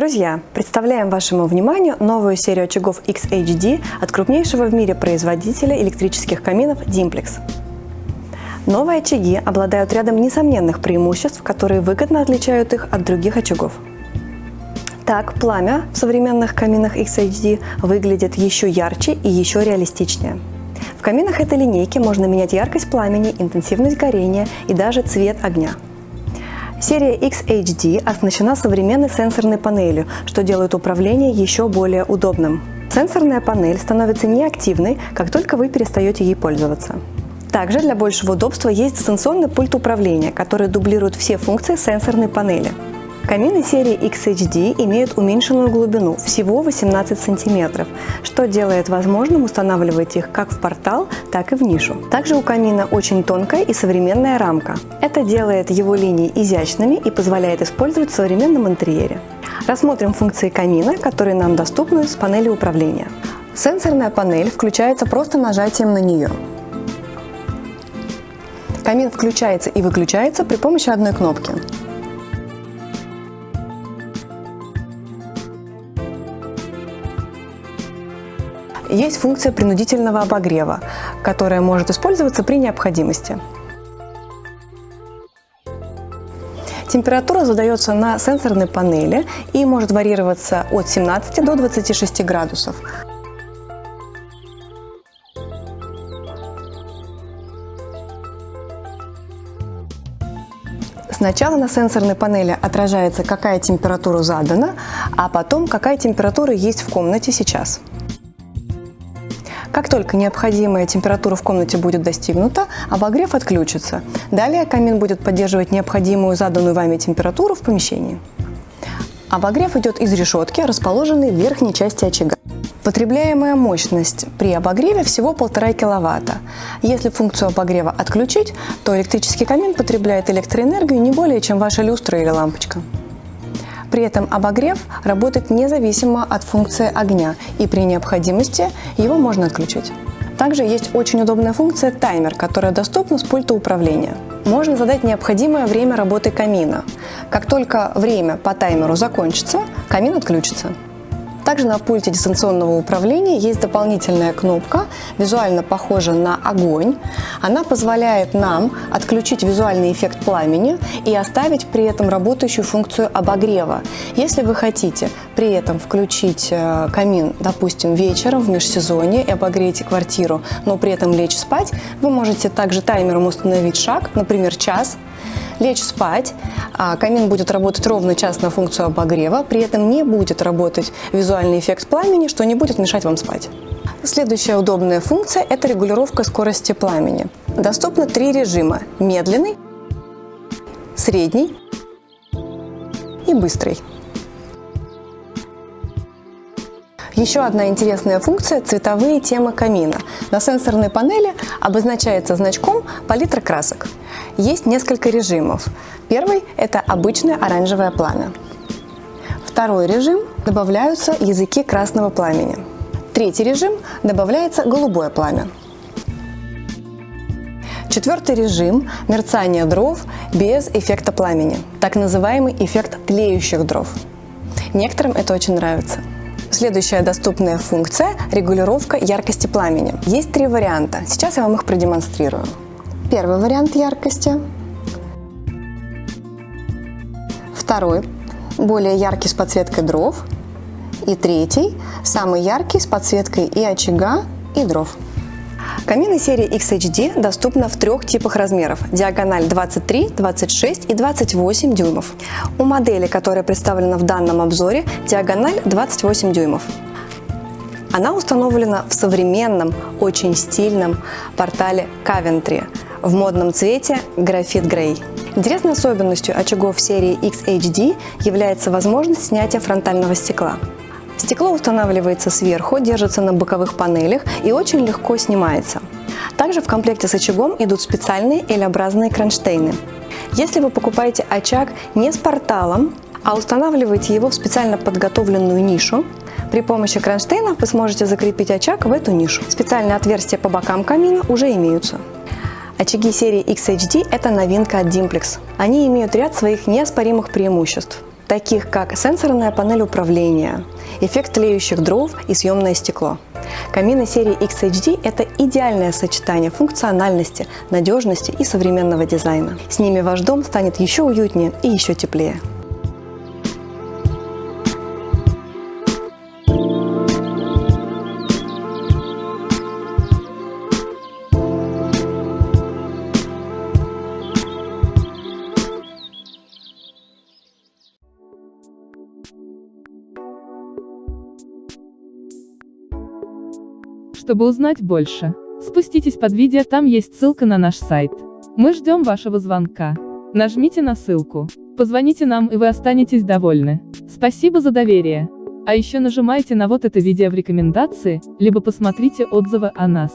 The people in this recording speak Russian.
Друзья, представляем вашему вниманию новую серию очагов XHD от крупнейшего в мире производителя электрических каминов Dimplex. Новые очаги обладают рядом несомненных преимуществ, которые выгодно отличают их от других очагов. Так, пламя в современных каминах XHD выглядит еще ярче и еще реалистичнее. В каминах этой линейки можно менять яркость пламени, интенсивность горения и даже цвет огня. Серия XHD оснащена современной сенсорной панелью, что делает управление еще более удобным. Сенсорная панель становится неактивной, как только вы перестаете ей пользоваться. Также для большего удобства есть дистанционный пульт управления, который дублирует все функции сенсорной панели. Камины серии XHD имеют уменьшенную глубину, всего 18 см, что делает возможным устанавливать их как в портал, так и в нишу. Также у камина очень тонкая и современная рамка. Это делает его линии изящными и позволяет использовать в современном интерьере. Рассмотрим функции камина, которые нам доступны с панели управления. Сенсорная панель включается просто нажатием на нее. Камин включается и выключается при помощи одной кнопки. Есть функция принудительного обогрева, которая может использоваться при необходимости. Температура задается на сенсорной панели и может варьироваться от 17 до 26 градусов. Сначала на сенсорной панели отражается, какая температура задана, а потом, какая температура есть в комнате сейчас. Как только необходимая температура в комнате будет достигнута, обогрев отключится. Далее камин будет поддерживать необходимую заданную вами температуру в помещении. Обогрев идет из решетки, расположенной в верхней части очага. Потребляемая мощность при обогреве всего 1,5 кВт. Если функцию обогрева отключить, то электрический камин потребляет электроэнергию не более, чем ваша люстра или лампочка. При этом обогрев работает независимо от функции огня, и при необходимости его можно отключить. Также есть очень удобная функция таймер, которая доступна с пульта управления. Можно задать необходимое время работы камина. Как только время по таймеру закончится, камин отключится. Также на пульте дистанционного управления есть дополнительная кнопка, визуально похожа на огонь. Она позволяет нам отключить визуальный эффект пламени и оставить при этом работающую функцию обогрева. Если вы хотите при этом включить камин, допустим, вечером в межсезонье и обогреть квартиру, но при этом лечь спать, вы можете также таймером установить шаг, например, час, лечь спать, камин будет работать ровно час на функцию обогрева, при этом не будет работать визуальный эффект пламени, что не будет мешать вам спать. Следующая удобная функция – это регулировка скорости пламени. Доступно 3 режима – медленный, средний и быстрый. Еще одна интересная функция – цветовые темы камина. На сенсорной панели обозначается значком палитра красок. Есть несколько режимов. Первый – это обычное оранжевое пламя. Второй режим – добавляются языки красного пламени. Третий режим – добавляется голубое пламя. Четвертый режим – мерцание дров без эффекта пламени, так называемый эффект тлеющих дров. Некоторым это очень нравится. Следующая доступная функция – регулировка яркости пламени. Есть 3 варианта. Сейчас я вам их продемонстрирую. Первый вариант яркости. Второй – более яркий с подсветкой дров. И третий – самый яркий с подсветкой и очага, и дров. Камины серии XHD доступны в 3 типах размеров – диагональ 23, 26 и 28 дюймов. У модели, которая представлена в данном обзоре, диагональ 28 дюймов. Она установлена в современном, очень стильном портале Coventry в модном цвете графит грей. Интересной особенностью очагов серии XHD является возможность снятия фронтального стекла. Стекло устанавливается сверху, держится на боковых панелях и очень легко снимается. Также в комплекте с очагом идут специальные L-образные кронштейны. Если вы покупаете очаг не с порталом, а устанавливаете его в специально подготовленную нишу, при помощи кронштейна вы сможете закрепить очаг в эту нишу. Специальные отверстия по бокам камина уже имеются. Очаги серии XHD – это новинка от Dimplex. Они имеют ряд своих неоспоримых преимуществ. таких как сенсорная панель управления, эффект тлеющих дров и съемное стекло. Камины серии XHD – это идеальное сочетание функциональности, надежности и современного дизайна. С ними ваш дом станет еще уютнее и еще теплее. Чтобы узнать больше, спуститесь под видео, там есть ссылка на наш сайт. Мы ждем вашего звонка. Нажмите на ссылку, позвоните нам, и вы останетесь довольны. Спасибо за доверие. А еще нажимайте на вот это видео в рекомендации, либо посмотрите отзывы о нас.